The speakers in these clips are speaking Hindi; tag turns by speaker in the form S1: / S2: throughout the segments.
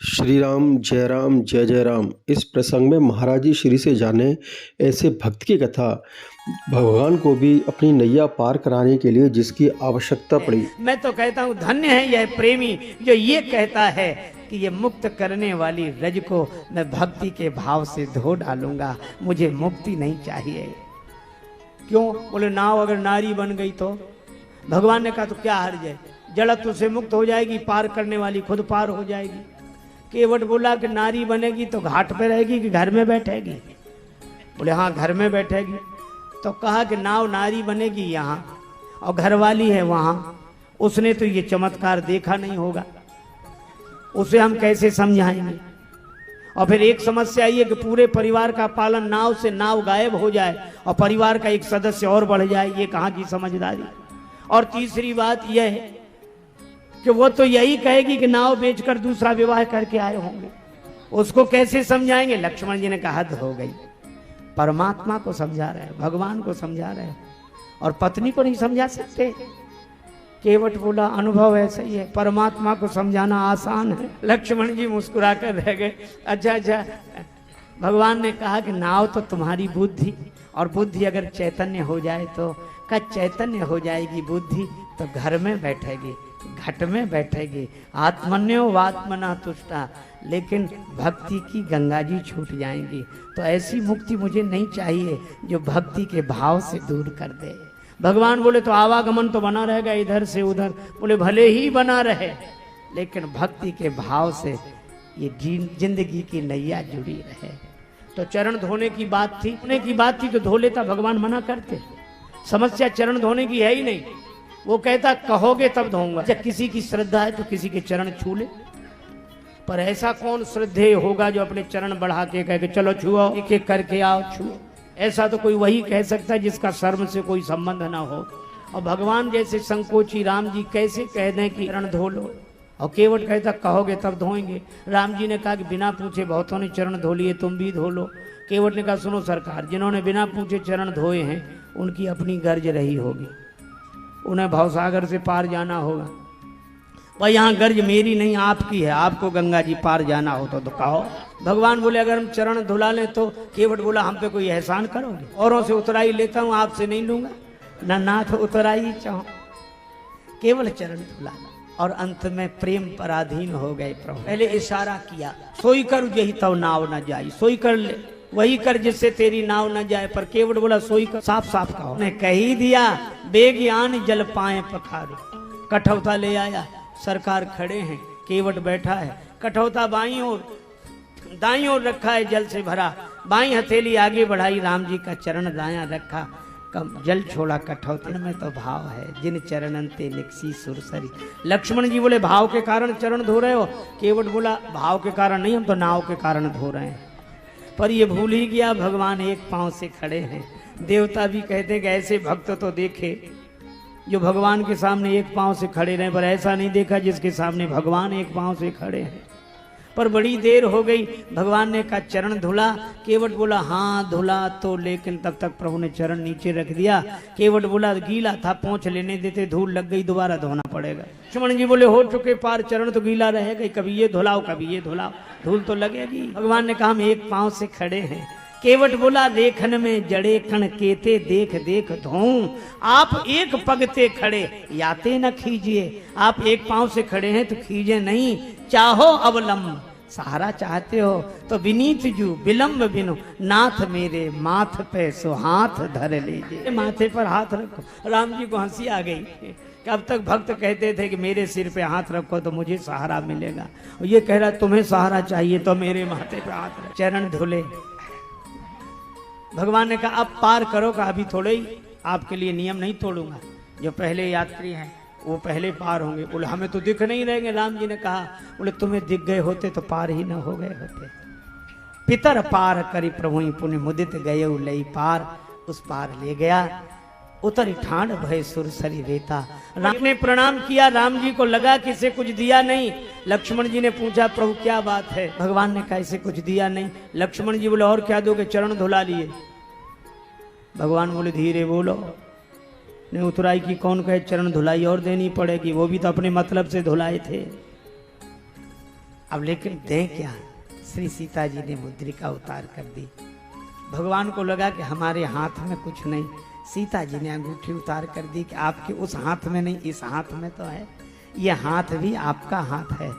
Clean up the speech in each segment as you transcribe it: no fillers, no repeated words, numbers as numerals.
S1: श्री राम जय जय राम। इस प्रसंग में महाराज जी श्री से जाने ऐसे भक्त की कथा, भगवान को भी अपनी नैया पार कराने के लिए जिसकी आवश्यकता पड़ी।
S2: मैं तो कहता हूँ धन्य है यह प्रेमी जो ये कहता है कि ये मुक्त करने वाली रज को मैं भक्ति के भाव से धो डालूंगा, मुझे मुक्ति नहीं चाहिए। क्यों? बोले नाव अगर नारी बन गई तो भगवान ने कहा तो क्या हर्ज है, जड़त्व से मुक्त हो जाएगी, पार करने वाली खुद पार हो जाएगी। केवट बोला कि नारी बनेगी तो घाट पे रहेगी कि घर में बैठेगी? बोले हाँ घर में बैठेगी। तो कहा कि नाव नारी बनेगी यहाँ और घरवाली है वहाँ, उसने तो ये चमत्कार देखा नहीं होगा, उसे हम कैसे समझाएंगे? और फिर एक समस्या ये कि पूरे परिवार का पालन, नाव से नाव गायब हो जाए और परिवार का एक सदस्य और बढ़ जाए, ये कहाँ की समझदारी। और तीसरी बात यह है कि वो तो यही कहेगी कि नाव बेचकर दूसरा विवाह करके आए होंगे, उसको कैसे समझाएंगे? लक्ष्मण जी ने कहा हद हो गई, परमात्मा को समझा रहे हैं, भगवान को समझा रहे हैं और पत्नी को नहीं समझा सकते। केवट बोला अनुभव ऐसा ही है, परमात्मा को समझाना आसान है। लक्ष्मण जी मुस्कुराकर रह गए। अच्छा, भगवान ने कहा कि नाव तो तुम्हारी बुद्धि, और बुद्धि अगर चैतन्य हो जाए तो का चैतन्य हो जाएगी बुद्धि तो घर में बैठेगी, घट में बैठेगी, आत्मन्यो वात्मना तुष्टा, लेकिन भक्ति की गंगा जी छूट जाएंगी। तो ऐसी मुक्ति मुझे नहीं चाहिए जो भक्ति के भाव से दूर कर दे। भगवान बोले तो आवागमन तो बना रहेगा इधर से उधर। बोले भले ही बना रहे, लेकिन भक्ति के भाव से ये जिंदगी की नैया जुड़ी रहे। तो चरण धोने की बात थी, तो धो लेता, भगवान मना करते। समस्या चरण धोने की है ही नहीं, वो कहता कहोगे तब धोऊंगा। जब किसी की श्रद्धा है तो किसी के चरण छू ले, पर ऐसा कौन श्रद्धेय होगा जो अपने चरण बढ़ा के कहे कि चलो छुओ, एक एक करके आओ छुओ। ऐसा तो कोई वही कह सकता है जिसका शर्म से कोई संबंध ना हो। और भगवान जैसे संकोची राम जी कैसे कह दें कि चरण धो लो, और केवट कहता कहोगे तब धोएंगे। राम जी ने कहा कि बिना पूछे बहुतों ने चरण धो लिए, तुम भी धो लो। केवट ने कहा सुनो सरकार, जिन्होंने बिना पूछे चरण धोए हैं उनकी अपनी गर्ज रही होगी, उन्हें भवसागर से पार जाना होगा। भाई यहाँ गर्ज मेरी नहीं आपकी है, आपको गंगा जी पार जाना हो तो कहो। भगवान बोले अगर हम चरण धुला लें तो? केवट बोला हम पे कोई एहसान करोगे? औरों से उतराई लेता हूँ, आपसे नहीं लूंगा, ना नाथ उतराई चाहो, केवल चरण धुलाना। और अंत में प्रेम पराधीन हो गए प्रभु। पहले इशारा किया, सोई कर यही तब नाव न जाई, सोई कर ले, वही कर जिससे तेरी नाव न जाए। पर केवट बोला सोई कर, साफ साफ कहो। ने कह ही दिया बेज्ञान जल पाए पखारे। कठौता ले आया, सरकार खड़े हैं, केवट बैठा है, कठौता बाईं ओर दाईं ओर रखा है, जल से भरा। बाईं हथेली आगे बढ़ाई, राम जी का चरण दायां रखा, कम जल छोड़ा कठौते में तो भाव है, जिन चरणंते निकसी सुरसरी। लक्ष्मण जी बोले भाव के कारण चरण धो रहे हो? केवट बोला भाव के कारण नहीं, हम तो नाव के कारण धो रहे हैं। पर ये भूल ही गया भगवान एक पांव से खड़े हैं। देवता भी कहते कि ऐसे भक्त तो देखे जो भगवान के सामने एक पांव से खड़े रहे, पर ऐसा नहीं देखा जिसके सामने भगवान एक पांव से खड़े हैं। पर बड़ी देर हो गई, भगवान ने कहा चरण धुला? केवट बोला हाँ धुला तो, लेकिन तब तक प्रभु ने चरण नीचे रख दिया। केवट बोला गीला था, पोंछ लेने देते, धूल लग गई, दोबारा धोना पड़ेगा। लक्ष्मण जी बोले हो चुके पार, चरण तो गीला रहेगा, कभी ये धुलाओ कभी ये धुलाओ, धूल तो लगेगी। भगवान ने कहा हम एक पांव से खड़े हैं। केवट बोला देखन में जड़े कण केते, देख देख धोऊं। आप एक पगते खड़े याते न खींचिए, आप एक पांव से खड़े हैं तो खींचे नहीं। चाहो अवलंब, सहारा चाहते हो तो विनीत जू विलंब बिनु, नाथ मेरे माथ पे सो हाथ धर लीजिए। माथे पर हाथ रखो। राम जी को हंसी आ गई कि अब तक भक्त कहते थे कि मेरे सिर पे हाथ रखो तो मुझे सहारा मिलेगा, और ये कह रहा तुम्हें सहारा चाहिए तो मेरे माथे पे हाथ रखो। चरण धुले। भगवान ने कहा अब पार करो का, अभी थोड़े ही, आपके लिए नियम नहीं तोड़ूंगा, जो पहले यात्री हैं वो पहले पार होंगे। बोले हमें तो दिख नहीं रहेंगे। राम जी ने कहा बोले तुम्हें दिख गए होते तो पार ही न हो गए होते। पितर पार करी प्रभु पुण्य मुदित गये लई पार, उस पार ले गया। उतर ठाण भय सुरसरी रेता। राम ने प्रणाम किया, राम जी को लगा कि इसे कुछ दिया नहीं। लक्ष्मण जी ने पूछा प्रभु क्या बात है? भगवान ने कहा इसे कुछ दिया नहीं। लक्ष्मण जी बोले और क्या दोगे? चरण धुला लिए। भगवान बोले धीरे बोलो, नहीं उतराई की कौन कहे, चरण धुलाई और देनी पड़ेगी, वो भी तो अपने मतलब से धुलाए थे। अब लेकिन दें क्या, श्री सीता जी ने मुद्रिका उतार कर दी। भगवान को लगा कि हमारे हाथ में कुछ नहीं, सीता जी ने अंगूठी उतार कर दी कि आपके उस हाथ में नहीं, इस हाथ में तो है। ये हाथ भी आपका हाथ है।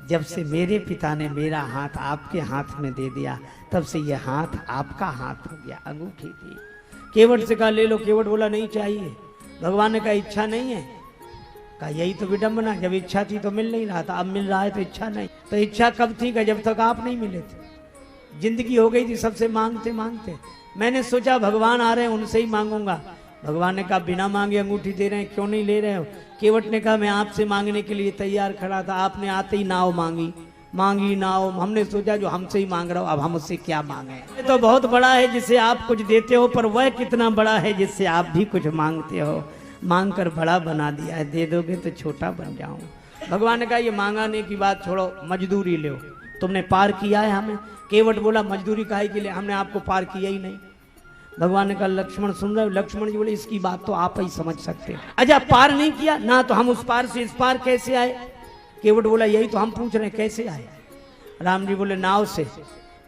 S2: जब से मेरे पिता ने मेरा हाथ आपके हाथ में दे दिया, तब से ये हाथ आपका हाथ हो गया। अंगूठी थी। केवट से कहा ले लो, केवट बोला नहीं चाहिए। भगवान ने कहा इच्छा नहीं है। कहा यही तो विडंबना, जब इच्छा थी तो मिल नहीं रहा था, अब मिल रहा है तो इच्छा नहीं। तो इच्छा कब थी? का जब तक आप नहीं मिले थे। जिंदगी हो गई थी सबसे मांगते मांगते। मैंने सोचा भगवान आ रहे हैं उनसे ही मांगूंगा। भगवान ने कहा बिना मांगे अंगूठी दे रहे हैं, क्यों नहीं ले रहे हो? केवट ने कहा मैं आपसे मांगने के लिए तैयार खड़ा था, आपने आते ही नाव मांगी नाव। हमने सोचा जो हमसे ही मांग रहा हो, अब हम उससे क्या मांगे। ये तो बहुत बड़ा है जिससे आप कुछ देते हो, पर वह कितना बड़ा है जिससे आप भी कुछ मांगते हो। मांग कर बड़ा बना दिया है, दे दोगे तो छोटा बन जाऊं। भगवान ने कहा ये मांगाने की बात छोड़ो, मजदूरी लो। तुमने पार किया है हमें। केवट बोला मजदूरी काहे के लिए, हमने आपको पार किया ही नहीं। भगवान ने कहा लक्ष्मण सुन रहे हो? लक्ष्मण जी बोले इसकी बात तो आप ही समझ सकते हो। अच्छा पार नहीं किया ना, तो हम उस पार से इस पार कैसे आए? केवट बोला यही तो हम पूछ रहे हैं, कैसे आए? राम जी बोले नाव से।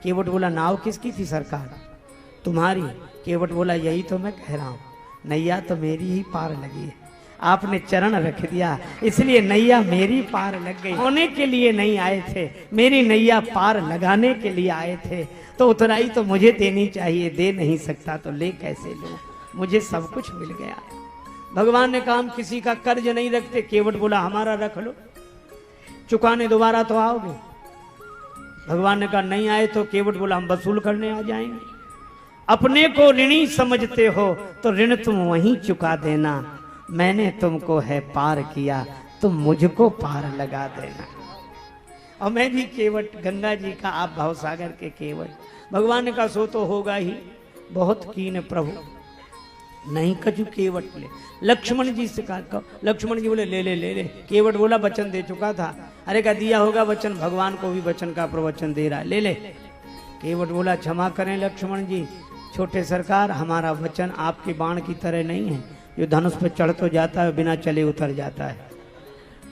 S2: केवट बोला नाव किसकी थी सरकार? तुम्हारी। केवट बोला यही तो मैं कह रहा हूं, नैया तो मेरी ही पार लगी है। आपने चरण रख दिया इसलिए नैया मेरी पार लग गई। होने के लिए नहीं आए थे, मेरी नैया पार लगाने के लिए आए थे। तो उतराई तो मुझे देनी चाहिए, दे नहीं सकता तो ले कैसे लूं? मुझे सब कुछ मिल गया। भगवान ने कहा हम किसी का कर्ज नहीं रखते। केवट बोला हमारा रख लो, चुकाने दोबारा तो आओगे। भगवान ने कहा नहीं आए तो? केवट बोला हम वसूल करने आ जाएंगे। अपने को ऋणी समझते हो तो ऋण तुम वहीं चुका देना। मैंने तुमको है पार किया, तुम मुझको पार लगा देना। और मैं भी केवट, गंगा जी का आप भवसागर के केवट। भगवान ने कहा सो तो होगा ही, बहुत कीन प्रभु, नहीं कछु केवट ले। लक्ष्मण जी से कहा, लक्ष्मण जी बोले ले ले ले ले। केवट बोला वचन दे चुका था। अरे का दिया होगा वचन, भगवान को भी वचन का प्रवचन दे रहा है, ले ले। केवट बोला क्षमा करें लक्ष्मण जी, छोटे सरकार, हमारा वचन आपके बाण की तरह नहीं है, जो धनुष पे चढ़ तो जाता है बिना चले उतर जाता है।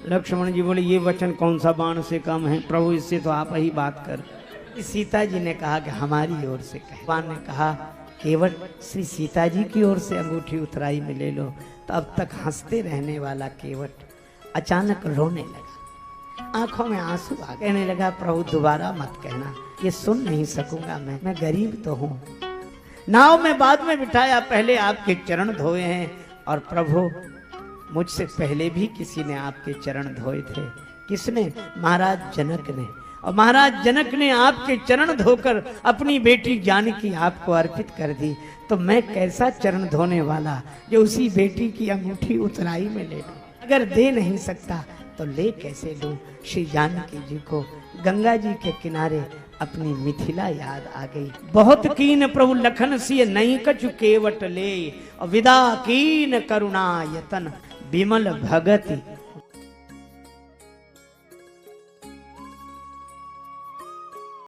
S2: लक्ष्मण जी बोले ये वचन कौन सा बाण से कम है प्रभु, इससे तो आप ही बात कर। सीता जी ने कहा कि हमारी ओर से कहे। भगवान ने कहा केवट श्री सीता जी की ओर से अंगूठी उतराई में ले लो। तो अब तक हंसते रहने वाला केवट अचानक रोने लगा, आंखों में आंसू आ, कहने लगा प्रभु दोबारा मत कहना, ये सुन नहीं सकूंगा मैं गरीब तो हूँ। नाव में बाद में बिठाया, पहले आपके चरण धोए हैं। और प्रभु मुझसे पहले भी किसी ने आपके चरण धोए थे। किसने? महाराज जनक ने। और महाराज जनक ने आपके चरण धोकर अपनी बेटी जानकी आपको अर्पित कर दी। तो मैं कैसा चरण धोने वाला जो उसी बेटी की अंगूठी उतराई में ले लूं? अगर दे नहीं सकता तो ले कैसे लूं? श्री जानकी जी को गंगा जी के किनारे अपनी मिथिला याद आ गई। बहुत कीन प्रभु लखन सिय नहीं कछु केवट ले, और विदा कीन करुणा यतन, विमल भगति